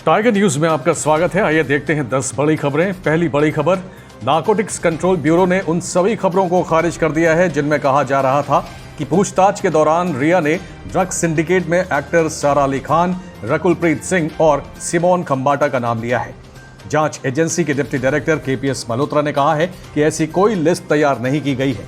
Tiger news में आपका स्वागत है। आइए देखते हैं 10 बड़ी खबरें। पहली बड़ी खबर, नारकोटिक्स कंट्रोल ब्यूरो ने उन सभी खबरों को खारिज कर दिया है जिनमें कहा जा रहा था कि पूछताछ के दौरान रिया ने ड्रग्स सिंडिकेट में एक्टर सारा अली खान, रकुलप्रीत सिंह और सिमोन खंबाटा का नाम लिया है। जांच एजेंसी के डिप्टी डायरेक्टर केपीएस मल्होत्रा ने कहा है कि ऐसी कोई लिस्ट तैयार नहीं की गई है।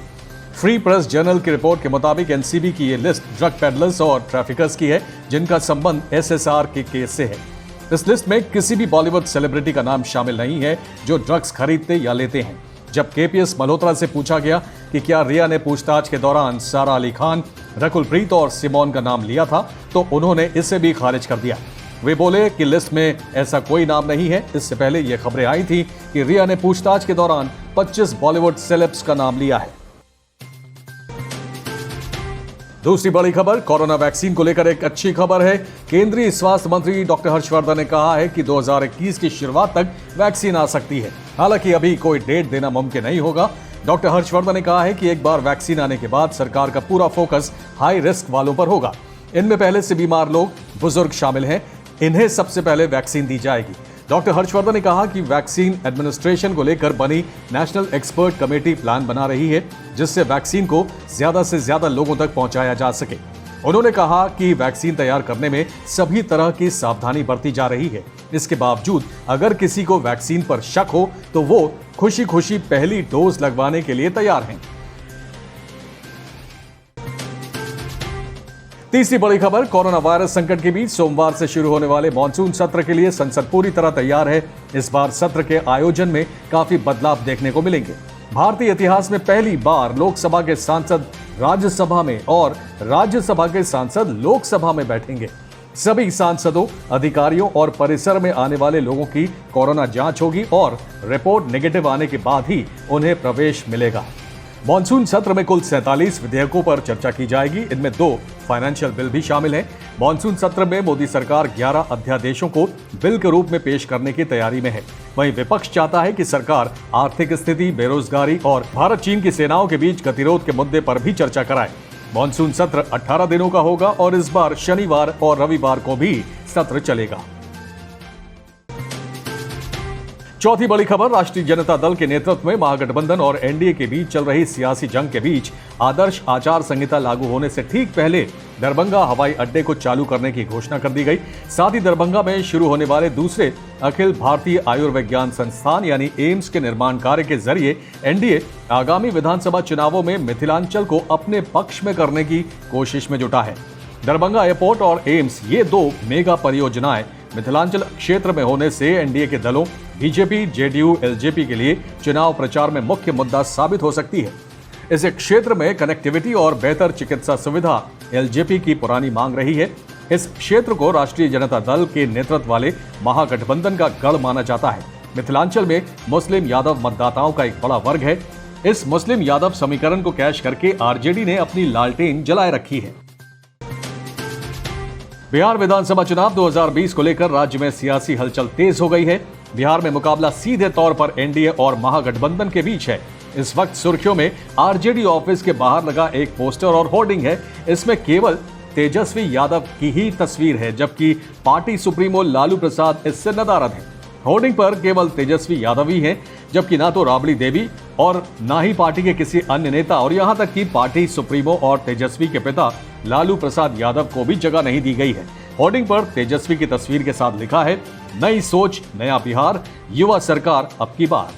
फ्री प्रेस जर्नल की रिपोर्ट के मुताबिक एनसीबी की ये लिस्ट ड्रग पेडलर्स और ट्रैफिकर्स की है जिनका संबंध एसएसआर के केस से है। इस लिस्ट में किसी भी बॉलीवुड सेलिब्रिटी का नाम शामिल नहीं है जो ड्रग्स खरीदते या लेते हैं। जब केपीएस मल्होत्रा से पूछा गया कि क्या रिया ने पूछताछ के दौरान सारा अली खान, रकुलप्रीत और सिमोन का नाम लिया था, तो उन्होंने इसे भी खारिज कर दिया। वे बोले कि लिस्ट में ऐसा कोई नाम नहीं है। इससे पहले ये खबरें आई थी कि रिया ने पूछताछ के दौरान 25 बॉलीवुड सेलेब्स का नाम लिया है। दूसरी बड़ी खबर, कोरोना वैक्सीन को लेकर एक अच्छी खबर है। केंद्रीय स्वास्थ्य मंत्री डॉक्टर हर्षवर्धन ने कहा है कि 2021 की शुरुआत तक वैक्सीन आ सकती है। हालांकि अभी कोई डेट देना मुमकिन नहीं होगा। डॉक्टर हर्षवर्धन ने कहा है कि एक बार वैक्सीन आने के बाद सरकार का पूरा फोकस हाई रिस्क वालों पर होगा। इनमें पहले से बीमार लोग, बुजुर्ग शामिल हैं। इन्हें सबसे पहले वैक्सीन दी जाएगी। डॉक्टर हर्षवर्धन ने कहा कि वैक्सीन एडमिनिस्ट्रेशन को लेकर बनी नेशनल एक्सपर्ट कमेटी प्लान बना रही है जिससे वैक्सीन को ज्यादा से ज्यादा लोगों तक पहुंचाया जा सके। उन्होंने कहा कि वैक्सीन तैयार करने में सभी तरह की सावधानी बरती जा रही है। इसके बावजूद अगर किसी को वैक्सीन पर शक हो तो वो खुशी खुशी पहली डोज लगवाने के लिए तैयार हैं। तीसरी बड़ी खबर, कोरोना वायरस संकट के बीच सोमवार से शुरू होने वाले मॉनसून सत्र के लिए संसद पूरी तरह तैयार है। इस बार सत्र के आयोजन में काफी बदलाव देखने को मिलेंगे। भारतीय इतिहास में पहली बार लोकसभा के सांसद राज्यसभा में और राज्यसभा के सांसद लोकसभा में बैठेंगे। सभी सांसदों, अधिकारियों और परिसर में आने वाले लोगों की कोरोना जांच होगी और रिपोर्ट नेगेटिव आने के बाद ही उन्हें प्रवेश मिलेगा। मॉनसून सत्र में कुल 47 विधेयकों पर चर्चा की जाएगी। इनमें 2 फाइनेंशियल बिल भी शामिल हैं। मॉनसून सत्र में मोदी सरकार 11 अध्यादेशों को बिल के रूप में पेश करने की तैयारी में है। वहीं विपक्ष चाहता है कि सरकार आर्थिक स्थिति, बेरोजगारी और भारत चीन की सेनाओं के बीच गतिरोध के मुद्दे पर भी चर्चा कराए। मॉनसून सत्र 18 दिनों का होगा और इस बार शनिवार और रविवार को भी सत्र चलेगा। चौथी बड़ी खबर, राष्ट्रीय जनता दल के नेतृत्व में महागठबंधन और एनडीए के बीच चल रही सियासी जंग के बीच आदर्श आचार संहिता लागू होने से ठीक पहले दरभंगा हवाई अड्डे को चालू करने की घोषणा कर दी गई। साथ ही दरभंगा में शुरू होने वाले दूसरे अखिल भारतीय आयुर्विज्ञान संस्थान यानी एम्स के निर्माण कार्य के जरिए एनडीए आगामी विधानसभा चुनावों में मिथिलांचल को अपने पक्ष में करने की कोशिश में जुटा है। दरभंगा एयरपोर्ट और एम्स, ये 2 मेगा परियोजनाएं मिथिलांचल क्षेत्र में होने से एनडीए के दलों बीजेपी, जेडीयू, एलजेपी के लिए चुनाव प्रचार में मुख्य मुद्दा साबित हो सकती है। इस क्षेत्र में कनेक्टिविटी और बेहतर चिकित्सा सुविधा एलजेपी की पुरानी मांग रही है। इस क्षेत्र को राष्ट्रीय जनता दल के नेतृत्व वाले महागठबंधन का गढ़ माना जाता है। मिथिलांचल में मुस्लिम यादव मतदाताओं का एक बड़ा वर्ग है। इस मुस्लिम यादव समीकरण को कैश करके आरजेडी ने अपनी लालटेन जलाए रखी है। बिहार विधानसभा चुनाव 2020 को लेकर राज्य में सियासी हलचल तेज हो गई है। बिहार में मुकाबला सीधे तौर पर एनडीए और महागठबंधन के बीच है। इस वक्त सुर्खियों में आरजेडी ऑफिस के बाहर लगा एक पोस्टर और होर्डिंग है। इसमें केवल तेजस्वी यादव की ही तस्वीर है, जबकि पार्टी सुप्रीमो लालू प्रसाद इससे नदारद है। होर्डिंग पर केवल तेजस्वी यादव ही हैं, जबकि ना तो राबड़ी देवी और ना ही पार्टी के किसी अन्य नेता और यहां तक कि पार्टी सुप्रीमो और तेजस्वी के पिता लालू प्रसाद यादव को भी जगह नहीं दी गई है। होर्डिंग पर तेजस्वी की तस्वीर के साथ लिखा है, नई सोच, नया बिहार, युवा सरकार अब की बार।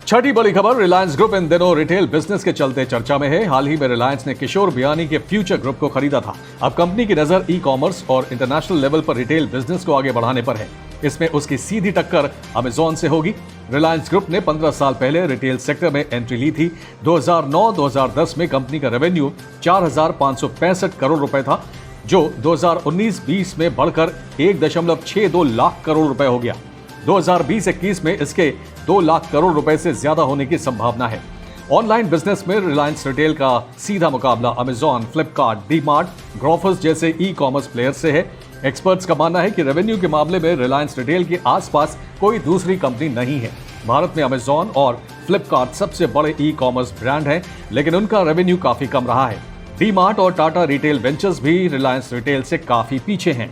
छठी बड़ी खबर, रिलायंस ग्रुप इन दिनों रिटेल बिजनेस के चलते चर्चा में है। हाल ही में रिलायंस ने किशोर बियानी के फ्यूचर ग्रुप को खरीदा था। अब कंपनी की नजर ई कॉमर्स और इंटरनेशनल लेवल पर रिटेल बिजनेस को आगे बढ़ाने पर है। इसमें उसकी सीधी टक्कर अमेजॉन से होगी। रिलायंस ग्रुप ने 15 साल पहले रिटेल सेक्टर में एंट्री ली थी। 2009-2010 में कंपनी का रेवेन्यू 4,565 करोड़ रुपए था, जो 2019-20 में बढ़कर 1.62 लाख करोड़ रुपए हो गया। 2020-21 में इसके 2 लाख करोड़ रुपए से ज्यादा होने की संभावना है। ऑनलाइन बिजनेस में रिलायंस रिटेल का सीधा मुकाबला अमेजॉन, फ्लिपकार्ट, डी-मार्ट, ग्रोफर्स जैसे ई कॉमर्स प्लेयर से है। एक्सपर्ट्स का मानना है कि रेवेन्यू के मामले में रिलायंस रिटेल के आसपास कोई दूसरी कंपनी नहीं है। भारत में अमेजॉन और फ्लिपकार्ट सबसे बड़े ई कॉमर्स ब्रांड हैं, लेकिन उनका रेवेन्यू काफी कम रहा है। डी-मार्ट और टाटा रिटेल वेंचर्स भी रिलायंस रिटेल से काफी पीछे हैं।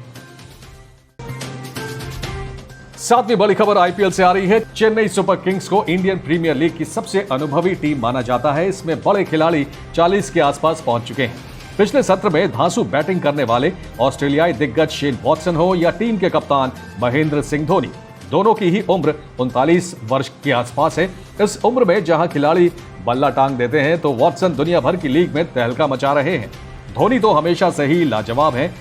सातवीं बड़ी खबर आईपीएल से आ रही है। चेन्नई सुपर किंग्स को इंडियन प्रीमियर लीग की सबसे अनुभवी टीम माना जाता है। इसमें बड़े खिलाड़ी 40 के आसपास पहुंच चुके हैं। पिछले सत्र में धांसू बैटिंग करने वाले ऑस्ट्रेलियाई दिग्गज शेन वॉटसन हो या टीम के कप्तान महेंद्र सिंह धोनी, दोनों की ही उम्र 39 वर्ष के आसपास है। इस उम्र में जहां खिलाड़ी बल्ला टांग देते हैं तो वॉटसन दुनिया भर की लीग में तहलका मचा रहे हैं। धोनी तो हमेशा से ही लाजवाब हैं।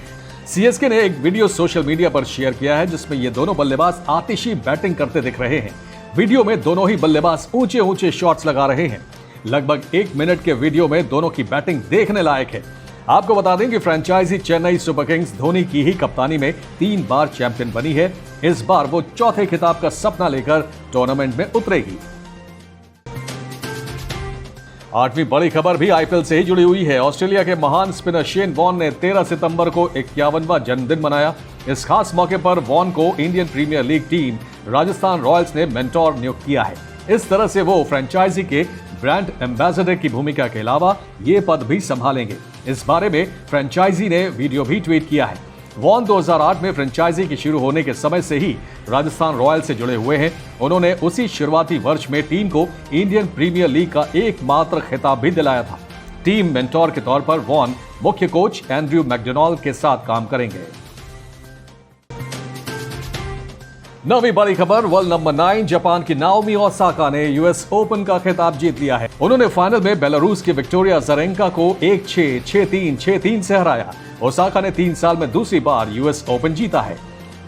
सीएसके ने एक वीडियो सोशल मीडिया पर शेयर किया है जिसमें ये दोनों बल्लेबाज आतिशी बैटिंग करते दिख रहे हैं। वीडियो में दोनों ही बल्लेबाज ऊंचे ऊंचे शॉट्स लगा रहे हैं। लगभग 1 मिनट के वीडियो में दोनों की बैटिंग देखने लायक है। आपको बता दें कि franchise Chennai Super Kings Dhoni की ही कप्तानी में 3 बार चैंपियन बनी है। इस बार वो चौथे खिताब का सपना लेकर टूर्नामेंट में उतरेगी। 8वीं बड़ी खबर भी आईपीएल से ही जुड़ी हुई है। ऑस्ट्रेलिया के महान स्पिनर शेन वॉर्न ने 13 सितंबर को 51वां जन्मदिन मनाया। इस खास मौके पर वॉर्न को Indian Premier League team Rajasthan Royals ने मेंटोर नियुक्त किया है। इस तरह से वो फ्रेंचाइजी के ब्रांड एम्बेसडर की भूमिका के अलावा ये पद भी संभालेंगे। इस बारे में फ्रेंचाइजी ने वीडियो भी ट्वीट किया है। वॉर्न 2008 में फ्रेंचाइजी की शुरू होने के समय से ही राजस्थान रॉयल्स से जुड़े हुए हैं। उन्होंने उसी शुरुआती वर्ष में टीम को इंडियन प्रीमियर लीग का एकमात्र खिताब भी दिलाया था। टीम मेंटोर के तौर पर वॉर्न मुख्य कोच एंड्रयू मैकडोनाल्ड के साथ काम करेंगे। 9वीं बड़ी खबर वर्ल्ड नंबर 9 जापान की नाओमी ओसाका ने यूएस ओपन का खिताब जीत लिया है। उन्होंने फाइनल में बेलारूस की विक्टोरिया अज़ारेंका को 1-6, 6-3, 6-3 से हराया। ओसाका ने 3 साल में दूसरी बार यूएस ओपन जीता है।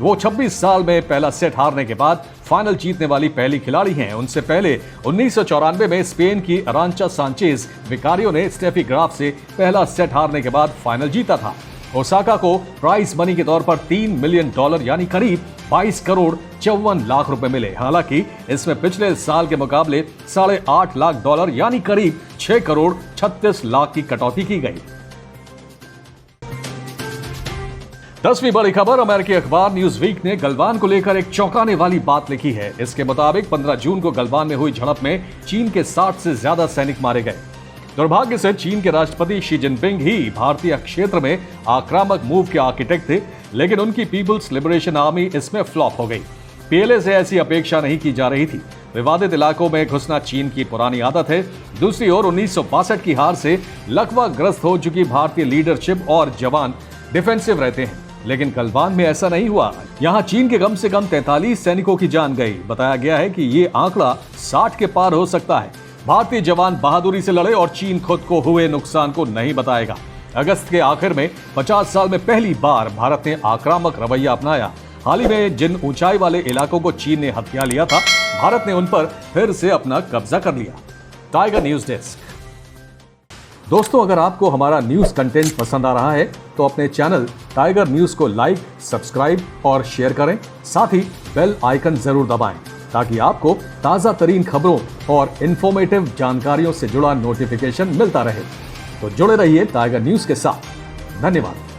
वो 26 साल में पहला सेट हारने के बाद फाइनल जीतने वाली पहली खिलाड़ी हैं। उनसे पहले 1994 में स्पेन की अरांचा सांचेज विकारियो ने स्टेफी ग्राफ से पहला सेट हारने के बाद फाइनल जीता था। ओसाका को प्राइज मनी के तौर पर $3 मिलियन यानी करीब 22 करोड़ 54 लाख रुपए मिले। हालांकि इसमें पिछले साल के मुकाबले $8.5 लाख यानी करीब 6 करोड़ 36 लाख की कटौती की गई। 10वीं बड़ी खबर अमेरिकी अखबार न्यूज़वीक ने गलवान को लेकर एक चौंकाने वाली बात लिखी है। इसके मुताबिक 15 जून को गलवान में हुई झड़प में चीन के 60 से ज्यादा सैनिक मारे गए। दुर्भाग्य से चीन के राष्ट्रपति शी जिनपिंग ही भारतीय क्षेत्र में आक्रामक मूव के आर्किटेक्ट थे, लेकिन उनकी पीपुल्स लिबरेशन आर्मी इसमें फ्लॉप हो गई। पीएलए से ऐसी अपेक्षा नहीं की जा रही थी। विवादित इलाकों में घुसना चीन की पुरानी आदत है। दूसरी ओर 1962 की हार से लकवाग्रस्त हो चुकी भारतीय लीडरशिप और जवान डिफेंसिव रहते हैं, लेकिन गलवान में ऐसा नहीं हुआ। यहां चीन के कम से कम 43 सैनिकों की जान गई। बताया गया है कि ये आंकड़ा 60 के पार हो सकता है। भारतीय जवान बहादुरी से लड़े और चीन खुद को हुए नुकसान को नहीं बताएगा। अगस्त के आखिर में 50 साल में पहली बार भारत ने आक्रामक रवैया अपनाया। हाल ही में जिन ऊंचाई वाले इलाकों को चीन ने हथिया लिया था, भारत ने उन पर फिर से अपना कब्जा कर लिया। Tiger news desk. दोस्तों, अगर आपको हमारा न्यूज कंटेंट पसंद आ रहा है तो अपने चैनल टाइगर न्यूज को लाइक, सब्सक्राइब और शेयर करें। साथ ही बेल आइकन जरूर दबाएं ताकि आपको ताजा तरीन खबरों और इंफॉर्मेटिव जानकारियों से जुड़ा नोटिफिकेशन मिलता रहे। तो जुड़े रहिए टाइगर न्यूज के साथ। धन्यवाद।